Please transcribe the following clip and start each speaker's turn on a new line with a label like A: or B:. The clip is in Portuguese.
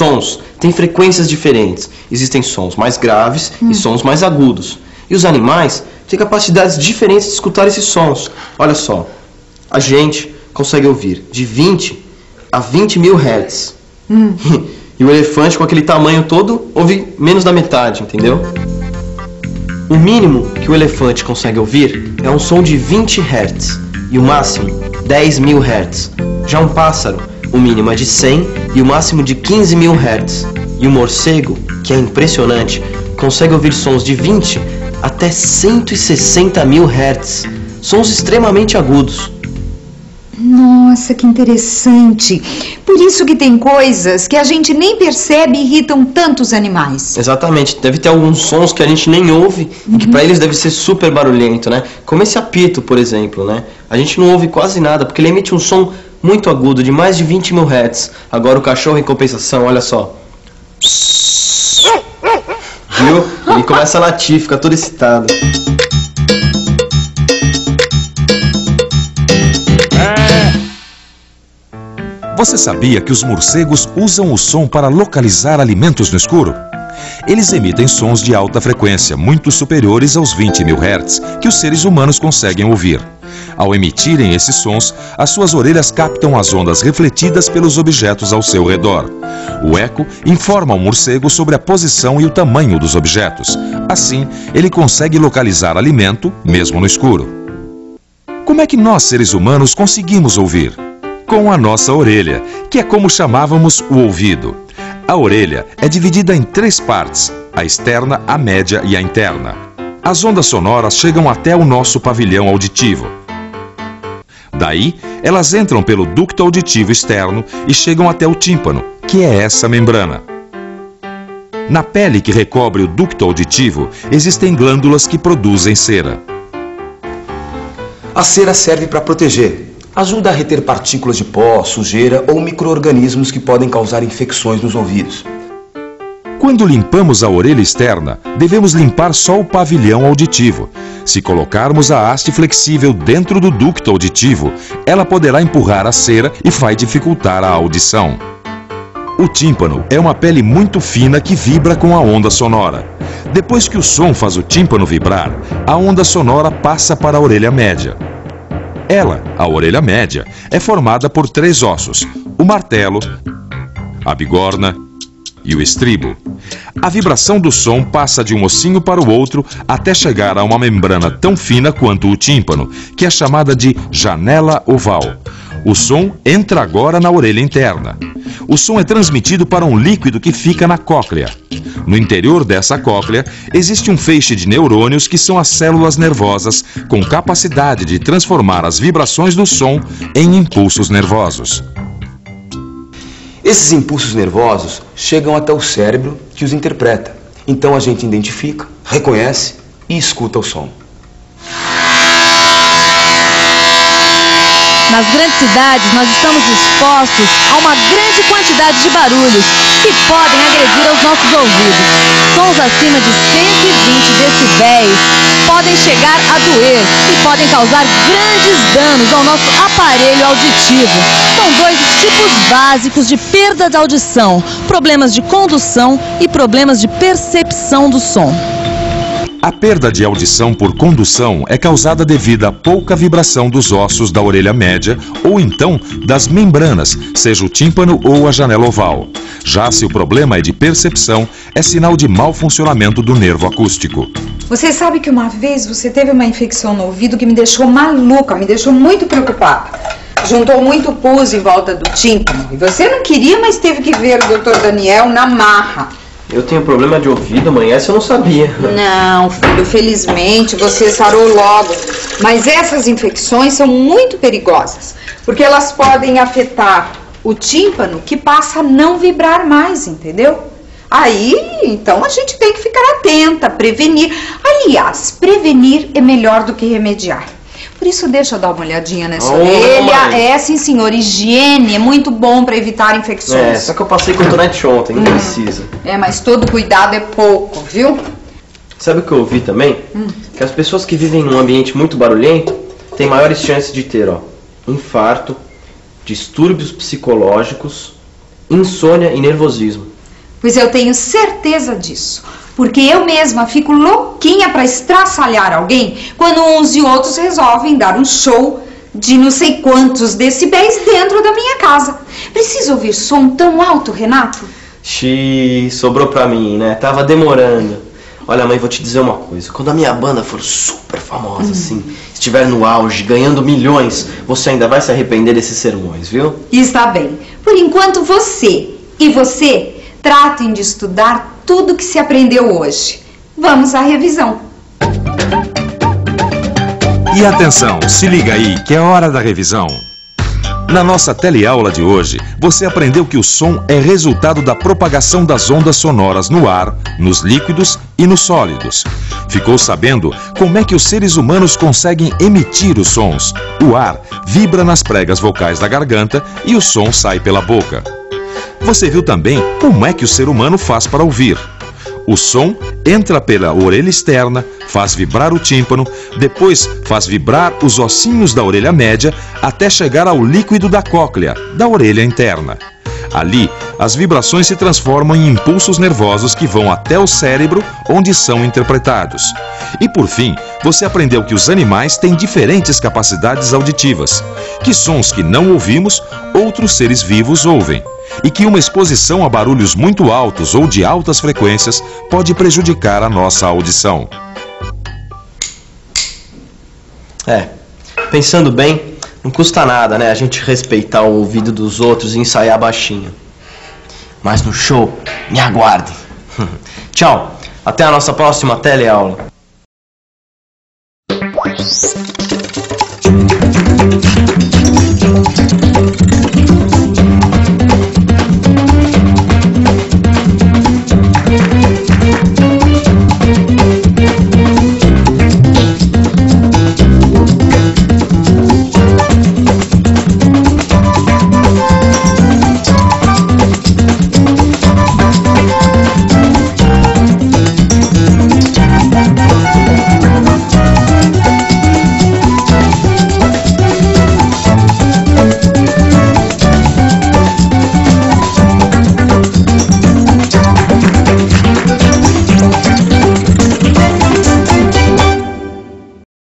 A: sons têm frequências diferentes. Existem sons mais graves e sons mais agudos. E os animais têm capacidades diferentes de escutar esses sons. Olha só, a gente consegue ouvir de 20 a 20 mil Hz. E o elefante, com aquele tamanho todo, ouve menos da metade, entendeu? O mínimo que o elefante consegue ouvir é um som de 20 Hz e o máximo 10 mil Hz. Já um pássaro, o mínimo é de 100 e o máximo de 15 mil Hz. E o morcego, que é impressionante, consegue ouvir sons de 20 até 160 mil Hz. Sons extremamente agudos.
B: Nossa, que interessante. Por isso que tem coisas que a gente nem percebe e irritam tantos animais.
A: Exatamente. Deve ter alguns sons que a gente nem ouve e que para eles deve ser super barulhento, né? Como esse apito, por exemplo, né? A gente não ouve quase nada porque ele emite um som muito agudo, de mais de 20 mil Hz. Agora o cachorro, em compensação, olha só. Viu? Ele começa a latir, fica todo excitado.
C: Você sabia que os morcegos usam o som para localizar alimentos no escuro? Eles emitem sons de alta frequência, muito superiores aos 20 mil Hz, que os seres humanos conseguem ouvir. Ao emitirem esses sons, as suas orelhas captam as ondas refletidas pelos objetos ao seu redor. O eco informa ao morcego sobre a posição e o tamanho dos objetos. Assim, ele consegue localizar alimento, mesmo no escuro. Como é que nós, seres humanos, conseguimos ouvir? Com a nossa orelha, que é como chamávamos o ouvido. A orelha é dividida em 3 partes, a externa, a média e a interna. As ondas sonoras chegam até o nosso pavilhão auditivo. Daí, elas entram pelo ducto auditivo externo e chegam até o tímpano, que é essa membrana. Na pele que recobre o ducto auditivo, existem glândulas que produzem cera.
D: A cera serve para proteger. Ajuda a reter partículas de pó, sujeira ou micro-organismos que podem causar infecções nos ouvidos.
C: Quando limpamos a orelha externa, devemos limpar só o pavilhão auditivo. Se colocarmos a haste flexível dentro do ducto auditivo, ela poderá empurrar a cera e vai dificultar a audição. O tímpano é uma pele muito fina que vibra com a onda sonora. Depois que o som faz o tímpano vibrar, a onda sonora passa para a orelha média. Ela, a orelha média, é formada por 3 ossos, o martelo, a bigorna e o estribo. A vibração do som passa de um ossinho para o outro até chegar a uma membrana tão fina quanto o tímpano, que é chamada de janela oval. O som entra agora na orelha interna. O som é transmitido para um líquido que fica na cóclea. No interior dessa cóclea, existe um feixe de neurônios que são as células nervosas com capacidade de transformar as vibrações do som em impulsos nervosos.
D: Esses impulsos nervosos chegam até o cérebro que os interpreta. Então a gente identifica, reconhece e escuta o som.
E: Nas grandes cidades, nós estamos expostos a uma grande quantidade de barulhos que podem agredir aos nossos ouvidos. Sons acima de 120 decibéis podem chegar a doer e podem causar grandes danos ao nosso aparelho auditivo. São 2 os tipos básicos de perda de audição: problemas de condução e problemas de percepção do som.
C: A perda de audição por condução é causada devido à pouca vibração dos ossos da orelha média ou então das membranas, seja o tímpano ou a janela oval. Já se o problema é de percepção, é sinal de mau funcionamento do nervo acústico.
B: Você sabe que uma vez você teve uma infecção no ouvido que me deixou maluca, me deixou muito preocupada. Juntou muito pus em volta do tímpano. E você não queria, mas teve que ver o Dr. Daniel na marra.
A: Eu tenho problema de ouvido, mãe, essa eu não sabia.
B: Não, filho, felizmente você sarou logo. Mas essas infecções são muito perigosas, porque elas podem afetar o tímpano, que passa a não vibrar mais, entendeu? Aí, então, a gente tem que ficar atenta, prevenir. Aliás, prevenir é melhor do que remediar. Por isso, deixa eu dar uma olhadinha nessa orelha. É, sim, senhor. Higiene é muito bom para evitar infecções.
A: É, só que eu passei cotonete ontem, não precisa.
B: É, mas todo cuidado é pouco, viu?
A: Sabe o que eu ouvi também? Que as pessoas que vivem num ambiente muito barulhento têm maiores chances de ter, infarto, distúrbios psicológicos, insônia e nervosismo.
B: Pois eu tenho certeza disso, porque eu mesma fico louquinha para estraçalhar alguém quando uns e outros resolvem dar um show de não sei quantos decibéis dentro da minha casa. Preciso ouvir som tão alto, Renato?
A: Xiii, sobrou pra mim, né? Tava demorando. Olha, mãe, vou te dizer uma coisa. Quando a minha banda for super famosa, assim, estiver no auge, ganhando milhões, você ainda vai se arrepender desses sermões, viu?
B: Está bem. Por enquanto, você tratem de estudar tudo que se aprendeu hoje. Vamos à revisão.
C: E atenção, se liga aí que é hora da revisão. Na nossa teleaula de hoje, você aprendeu que o som é resultado da propagação das ondas sonoras no ar, nos líquidos e nos sólidos. Ficou sabendo como é que os seres humanos conseguem emitir os sons? O ar vibra nas pregas vocais da garganta e o som sai pela boca. Você viu também como é que o ser humano faz para ouvir? O som entra pela orelha externa, faz vibrar o tímpano, depois faz vibrar os ossinhos da orelha média até chegar ao líquido da cóclea, da orelha interna. Ali, as vibrações se transformam em impulsos nervosos que vão até o cérebro, onde são interpretados. E por fim, você aprendeu que os animais têm diferentes capacidades auditivas, que sons que não ouvimos, outros seres vivos ouvem. E que uma exposição a barulhos muito altos ou de altas frequências pode prejudicar a nossa audição.
A: Pensando bem, não custa nada, né? A gente respeitar o ouvido dos outros e ensaiar baixinho. Mas no show, me aguardem. Tchau, até a nossa próxima teleaula.